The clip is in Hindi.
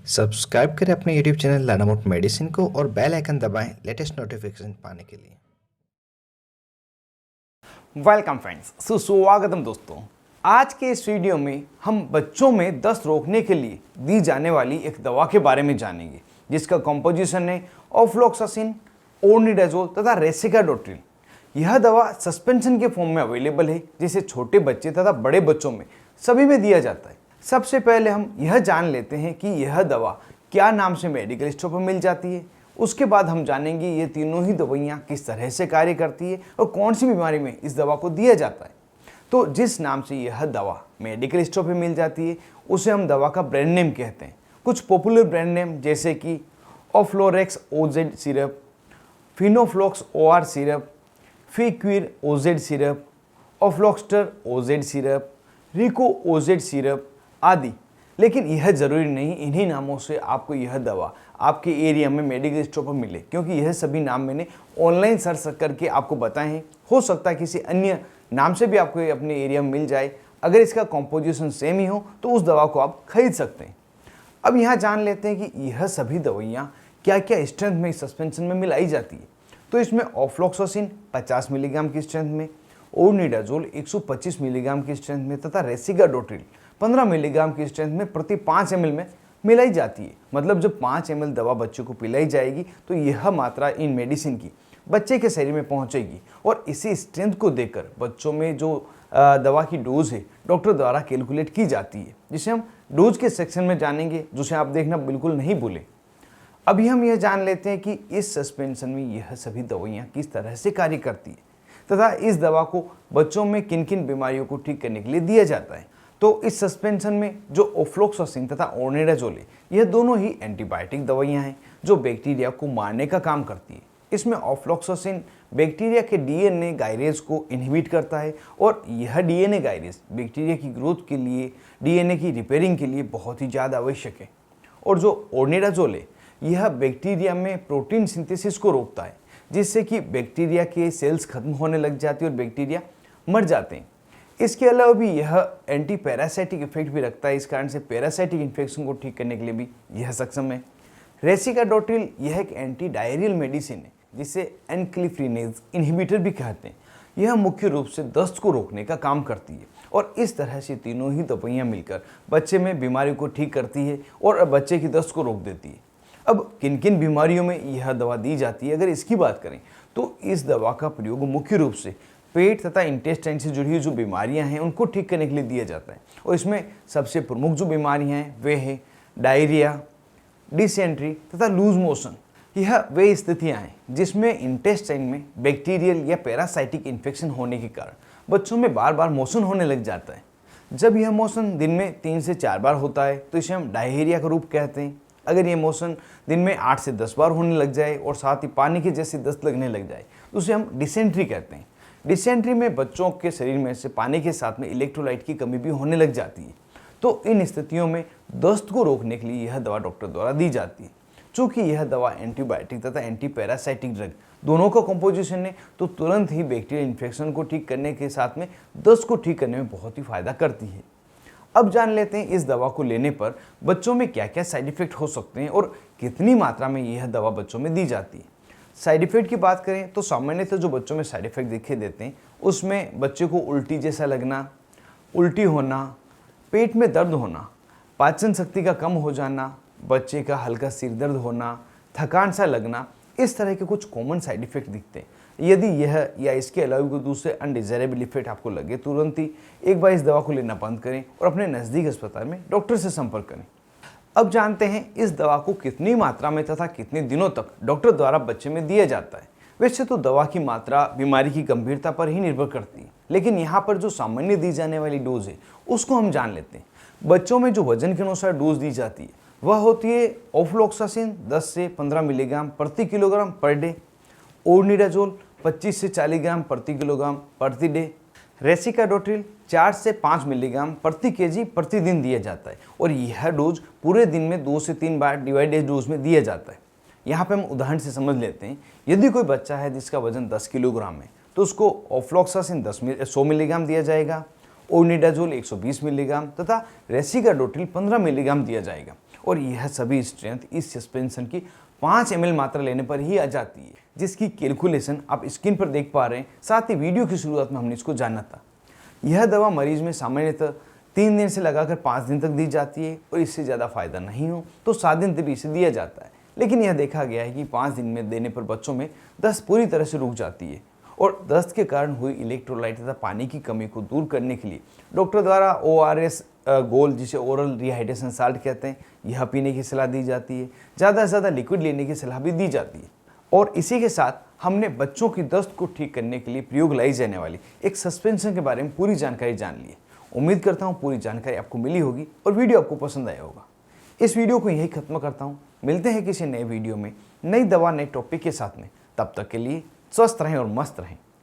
सब्सक्राइब करें अपने यूट्यूब चैनल लानामोट मेडिसिन को और बेल आइकन दबाएं लेटेस्ट नोटिफिकेशन पाने के लिए। वेलकम फ्रेंड्स, सुस्वागतम दोस्तों। आज के इस वीडियो में हम बच्चों में दस्त रोकने के लिए दी जाने वाली एक दवा के बारे में जानेंगे जिसका कॉम्पोजिशन है ऑफ्लॉक्सासिन, ओर्निडाजोल तथा रेसिकाडोट्रिल। यह दवा सस्पेंशन के फॉर्म में अवेलेबल है जिसे छोटे बच्चे तथा बड़े बच्चों में सभी में दिया जाता है। सबसे पहले हम यह जान लेते हैं कि यह दवा क्या नाम से मेडिकल स्टोर पर मिल जाती है। उसके बाद हम जानेंगे ये तीनों ही दवाइयाँ किस तरह से कार्य करती है और कौन सी बीमारी में इस दवा को दिया जाता है। तो जिस नाम से यह दवा मेडिकल स्टोर पर मिल जाती है उसे हम दवा का ब्रांड नेम कहते हैं। कुछ पॉपुलर ब्रांड नेम जैसे कि Oflorex OZ syrup, Fenoflox OR syrup, फीक्विर OZ syrup, Offloxter OZ syrup, Rico OZ syrup आदि। लेकिन यह ज़रूरी नहीं इन्हीं नामों से आपको यह दवा आपके एरिया में मेडिकल स्टोर पर मिले, क्योंकि यह सभी नाम मैंने ऑनलाइन सर्च करके आपको बताए हैं। हो सकता है किसी अन्य नाम से भी आपको अपने एरिया में मिल जाए। अगर इसका कॉम्पोजिशन सेम ही हो तो उस दवा को आप खरीद सकते हैं। अब यहाँ जान लेते हैं कि यह सभी दवाइयाँ क्या क्या स्ट्रेंथ में सस्पेंशन में मिलाई जाती है। तो इसमें ऑफ्लॉक्सासिन 50 मिलीग्राम की स्ट्रेंथ में, ओर्निडाजोल 125 मिलीग्राम की स्ट्रेंथ में तथा रेसिकाडोट्रिल 15 मिलीग्राम की स्ट्रेंथ में प्रति 5 ml में मिलाई जाती है। मतलब जब 5 ml दवा बच्चे को पिलाई जाएगी तो यह मात्रा इन मेडिसिन की बच्चे के शरीर में पहुंचेगी और इसी स्ट्रेंथ को देकर बच्चों में जो दवा की डोज है डॉक्टर द्वारा कैलकुलेट की जाती है, जिसे हम डोज के सेक्शन में जानेंगे, जिसे आप देखना बिल्कुल नहीं भूलें। अभी हम यह जान लेते हैं कि इस सस्पेंशन में यह सभी दवाइयाँ किस तरह से कार्य करती है तथा इस दवा को बच्चों में किन किन बीमारियों को ठीक करने के लिए दिया जाता है। तो इस सस्पेंशन में जो ऑफ्लॉक्सासिन तथा ओर्निडाजोल है यह दोनों ही एंटीबायोटिक दवाइयाँ हैं जो बैक्टीरिया को मारने का काम करती है। इसमें ऑफ्लॉक्सासिन बैक्टीरिया के डीएनए गायरेज को इनहिबिट करता है और यह डीएनए गायरेज बैक्टीरिया की ग्रोथ के लिए, डीएनए की रिपेयरिंग के लिए बहुत ही ज़्यादा आवश्यक है। और जो ओर्निडाजोल है यह बैक्टीरिया में प्रोटीन सिंथेसिस को रोकता है, जिससे कि बैक्टीरिया के सेल्स खत्म होने लग जाते हैं और बैक्टीरिया मर जाते हैं। इसके अलावा भी यह एंटी पैरासाइटिक इफेक्ट भी रखता है, इस कारण से पैरासाइटिक इन्फेक्शन को ठीक करने के लिए भी यह सक्षम है। रेसिकाडोट्रिल यह एक एंटी डायरियल मेडिसिन है जिसे एनक्लिफ्रिनेज इनहिबिटर भी कहते हैं। यह मुख्य रूप से दस्त को रोकने का काम करती है और इस तरह से तीनों ही दवाइयाँ मिलकर बच्चे में बीमारी को ठीक करती है और बच्चे की दस्त को रोक देती है। अब किन किन बीमारियों में यह दवा दी जाती है अगर इसकी बात करें तो इस दवा का प्रयोग मुख्य रूप से पेट तथा इंटेस्टाइन से जुड़ी हुई जो बीमारियां हैं उनको ठीक करने के लिए दिया जाता है। और इसमें सबसे प्रमुख जो बीमारियां हैं वे हैं डायरिया, डिसेंट्री तथा लूज मोशन। यह वे स्थितियां हैं जिसमें इंटेस्टाइन में बैक्टीरियल या पैरासाइटिक इन्फेक्शन होने के कारण बच्चों में बार बार मोशन होने लग जाता है। जब यह मोशन दिन में 3 से 4 बार होता है तो इसे हम डायरिया का रूप कहते हैं। अगर ये मोशन दिन में 8 से 10 बार होने लग जाए और साथ ही पानी के जैसी दस्त लगने लग जाए तो उसे हम डिसेंट्री कहते हैं। डिसेंट्री में बच्चों के शरीर में से पानी के साथ में इलेक्ट्रोलाइट की कमी भी होने लग जाती है। तो इन स्थितियों में दस्त को रोकने के लिए यह दवा डॉक्टर द्वारा दी जाती है। चूँकि यह दवा एंटीबायोटिक तथा एंटी पैरासाइटिक ड्रग दोनों का कॉम्पोजिशन है तो तुरंत ही बैक्टीरियल इन्फेक्शन को ठीक करने के साथ में दस्त को ठीक करने में बहुत ही फायदा करती है। अब जान लेते हैं इस दवा को लेने पर बच्चों में क्या क्या साइड इफेक्ट हो सकते हैं और कितनी मात्रा में यह दवा बच्चों में दी जाती है। साइड इफेक्ट की बात करें तो सामान्यतः जो बच्चों में साइड इफेक्ट दिखे देते हैं उसमें बच्चे को उल्टी जैसा लगना, उल्टी होना, पेट में दर्द होना, पाचन शक्ति का कम हो जाना, बच्चे का हल्का सिर दर्द होना, थकान सा लगना, इस तरह के कुछ कॉमन साइड इफेक्ट दिखते हैं। यदि यह या इसके अलावा कोई दूसरे अनडिजायरेबल इफेक्ट आपको लगे तुरंत ही एक बार इस दवा को लेना बंद करें और अपने नज़दीक अस्पताल में डॉक्टर से संपर्क करें। अब जानते हैं इस दवा को कितनी मात्रा में तथा कितने दिनों तक डॉक्टर द्वारा बच्चे में दिया जाता है। वैसे तो दवा की मात्रा बीमारी की गंभीरता पर ही निर्भर करती है, लेकिन यहाँ पर जो सामान्य दी जाने वाली डोज है उसको हम जान लेते हैं। बच्चों में जो वजन के अनुसार डोज दी जाती है वह होती है ऑफ्लॉक्सासिन 10 से 15 मिलीग्राम प्रति किलोग्राम पर डे, ओर्निडाजोल 25 से 40 ग्राम प्रति किलोग्राम प्रति डे, रेसिकाडोट्रिल 4 से 5 मिलीग्राम प्रति केजी प्रतिदिन दिया जाता है और यह डोज पूरे दिन में 2 से 3 बार डिवाइडेड डोज में दिया जाता है। यहाँ पे हम उदाहरण से समझ लेते हैं। यदि कोई बच्चा है जिसका वजन 10 किलोग्राम है तो उसको ऑफ्लॉक्सासिन 100 मिलीग्राम दिया जाएगा, ओर्निडाजोल 120 मिलीग्राम तथा रेसिकाडोट्रिल 15 मिलीग्राम दिया जाएगा। और यह सभी स्ट्रेंथ इस सस्पेंशन की 5 ml मात्रा लेने पर ही आ जाती है, जिसकी कैलकुलेशन आप स्क्रीन पर देख पा रहे हैं। साथ ही वीडियो की शुरुआत में हमने इसको जाना था। यह दवा मरीज में सामान्यतः 3 दिन से लगाकर 5 दिन तक दी जाती है और इससे ज़्यादा फायदा नहीं हो तो 7 दिन तक भी इसे दिया जाता है। लेकिन यह देखा गया है कि 5 दिन में देने पर बच्चों में दस्त पूरी तरह से रुक जाती है और दस्त के कारण हुई इलेक्ट्रोलाइट तथा पानी की कमी को दूर करने के लिए डॉक्टर द्वारा ORS गोल, जिसे ओरल रिहाइड्रेशन साल्ट कहते हैं, यह पीने की सलाह दी जाती है। ज़्यादा से ज़्यादा लिक्विड लेने की सलाह भी दी जाती है। और इसी के साथ हमने बच्चों की दस्त को ठीक करने के लिए प्रयोग लाई जाने वाली एक सस्पेंशन के बारे में पूरी जानकारी जान ली है। उम्मीद करता हूँ पूरी जानकारी आपको मिली होगी और वीडियो आपको पसंद आया होगा। इस वीडियो को यही खत्म करता हूँ। मिलते हैं किसी नए वीडियो में नई दवा नए टॉपिक के साथ में। तब तक के लिए स्वस्थ रहें और मस्त रहें।